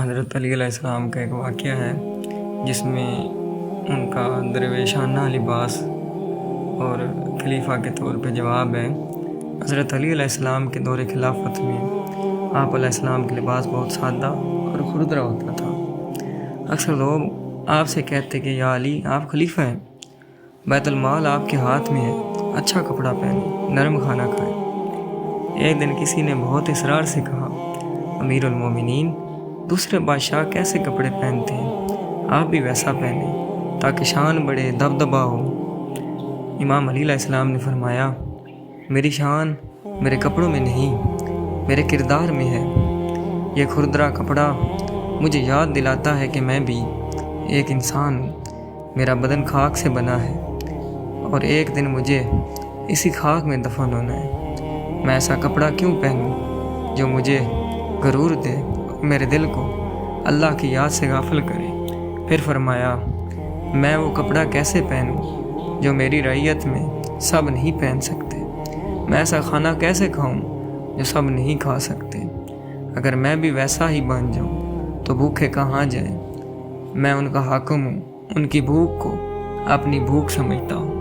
حضرت علی علیہ السلام کا ایک واقعہ ہے جس میں ان کا درویشانہ لباس اور خلیفہ کے طور پہ جواب ہے۔ حضرت علی علیہ السلام کے دور خلافت میں آپ علیہ السلام کا لباس بہت سادہ اور خردرہ ہوتا تھا۔ اکثر لوگ آپ سے کہتے کہ یا علی آپ خلیفہ ہیں، بیت المال آپ کے ہاتھ میں ہے، اچھا کپڑا پہنیں، نرم کھانا کھائیں۔ ایک دن کسی نے بہت اصرار سے کہا، امیر المومنین دوسرے بادشاہ کیسے کپڑے پہنتے ہیں، آپ بھی ویسا پہنیں تاکہ شان بڑھے، دبدبا ہو۔ امام علی علیہ السلام نے فرمایا، میری شان میرے کپڑوں میں نہیں، میرے کردار میں ہے۔ یہ کھردرا کپڑا مجھے یاد دلاتا ہے کہ میں بھی ایک انسان ہوں، میرا بدن خاک سے بنا ہے اور ایک دن مجھے اسی خاک میں دفن ہونا ہے۔ میں ایسا کپڑا کیوں پہنوں جو مجھے غرور دے اور میرے دل کو اللہ کی یاد سے غافل کرے۔ پھر فرمایا، میں وہ کپڑا کیسے پہنوں جو میری رعیت میں سب نہیں پہن سکتے؟ میں ایسا کھانا کیسے کھاؤں جو سب نہیں کھا سکتے؟ اگر میں بھی ویسا ہی بن جاؤں تو بھوکے کہاں جائیں؟ میں ان کا حاکم ہوں، ان کی بھوک کو اپنی بھوک سمجھتا ہوں۔